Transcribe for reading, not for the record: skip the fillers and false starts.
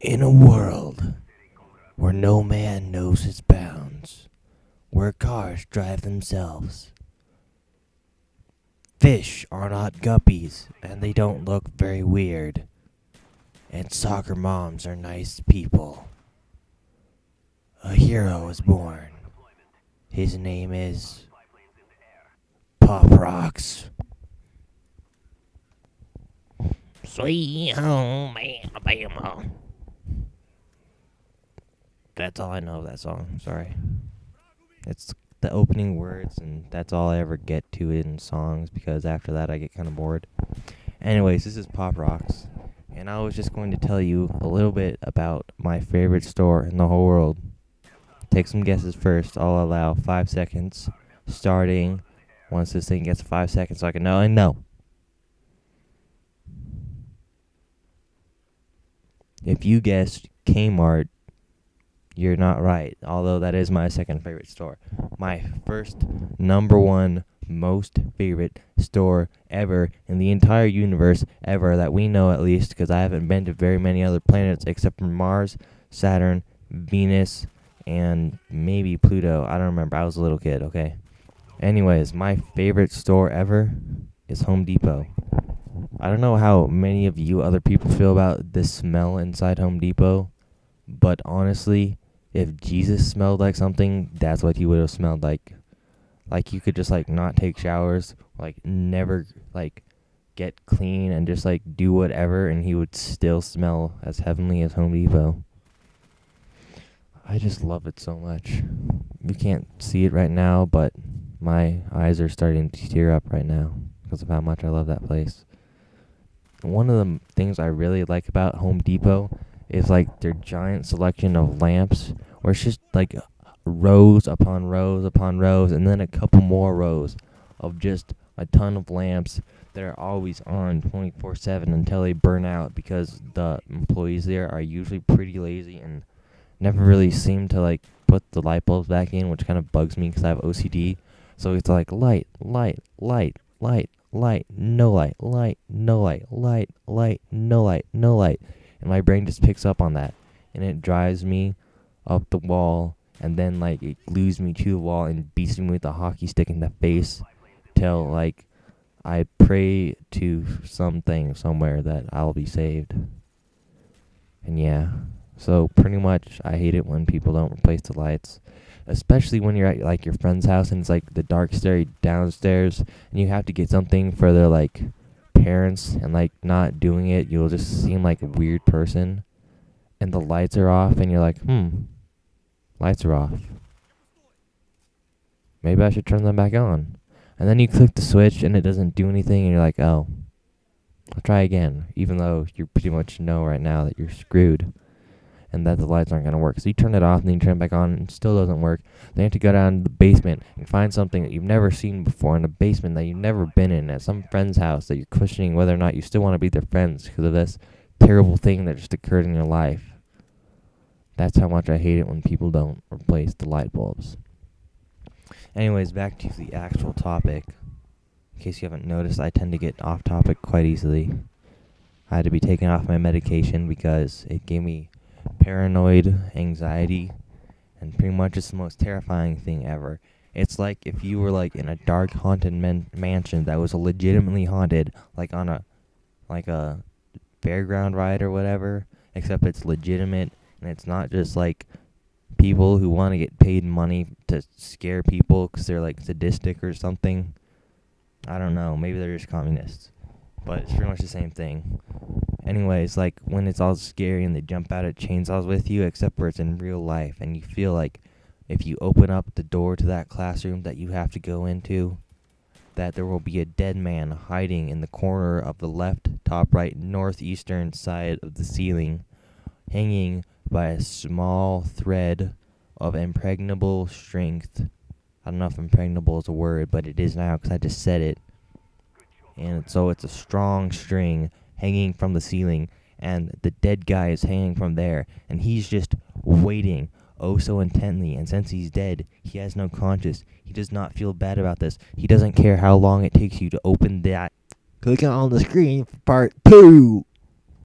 In a world where no man knows its bounds, where cars drive themselves, fish are not guppies and they don't look very weird, and soccer moms are nice people, a hero is born. His name is Pop Rocks. Sweet home Alabama. That's all I know of that song. Sorry. It's the opening words, and that's all I ever get to in songs because after that I get kind of bored. Anyways, this is Pop Rocks, and I was just going to tell you a little bit about my favorite store in the whole world. Take some guesses first. I'll allow 5 seconds starting once this thing gets 5 seconds so I can know. And no. If you guessed Kmart, you're not right, although that is my second favorite store. My first, number one, most favorite store ever in the entire universe ever that we know at least, because I haven't been to very many other planets except for Mars, Saturn, Venus, and maybe Pluto. I don't remember. I was a little kid, okay? Anyways, my favorite store ever is Home Depot. I don't know how many of you other people feel about the smell inside Home Depot, but honestly, if Jesus smelled like something, that's what he would have smelled like. Like, you could just, not take showers, never, get clean and just, do whatever, and he would still smell as heavenly as Home Depot. I just love it so much. You can't see it right now, but my eyes are starting to tear up right now because of how much I love that place. One of the things I really like about Home Depot is their giant selection of lamps, where it's just rows upon rows upon rows, and then a couple more rows of just a ton of lamps that are always on 24/7 until they burn out, because the employees there are usually pretty lazy and never really seem to put the light bulbs back in, which kind of bugs me because I have OCD. So it's light, light, light, light, no light, light, no light, light, light, no light, no light. And my brain just picks up on that, and it drives me up the wall, and then it glues me to the wall and beats me with a hockey stick in the face till I pray to something somewhere that I'll be saved. And yeah, so pretty much I hate it when people don't replace the lights, especially when you're at your friend's house and it's the dark scary downstairs, and you have to get something for their parents, and not doing it, you'll just seem like a weird person, and the lights are off, and you're lights are off, maybe I should turn them back on, and then you click the switch and it doesn't do anything, and you're oh, I'll try again, even though you pretty much know right now that you're screwed and that the lights aren't going to work. So you turn it off, and then you turn it back on, and it still doesn't work. Then you have to go down to the basement and find something that you've never seen before in a basement that you've never been in at some friend's house that you're questioning whether or not you still want to be their friends because of this terrible thing that just occurred in your life. That's how much I hate it when people don't replace the light bulbs. Anyways, back to the actual topic. In case you haven't noticed, I tend to get off topic quite easily. I had to be taken off my medication because it gave me paranoid anxiety, and pretty much it's the most terrifying thing ever. It's like if you were in a dark haunted mansion that was legitimately haunted, on a fairground ride or whatever, except it's legitimate, and it's not just people who want to get paid money to scare people because they're sadistic or something. I don't know, maybe they're just communists, but it's pretty much the same thing. Anyways, when it's all scary and they jump out at chainsaws with you, except where it's in real life, and you feel if you open up the door to that classroom that you have to go into, that there will be a dead man hiding in the corner of the left, top right, northeastern side of the ceiling, hanging by a small thread of impregnable strength. I don't know if impregnable is a word, but it is now because I just said it. And so it's a strong string hanging from the ceiling, and the dead guy is hanging from there, and he's just waiting oh so intently, and since he's dead, he has no conscience. He does not feel bad about this. He doesn't care how long it takes you to open that. Click on the screen for part 2.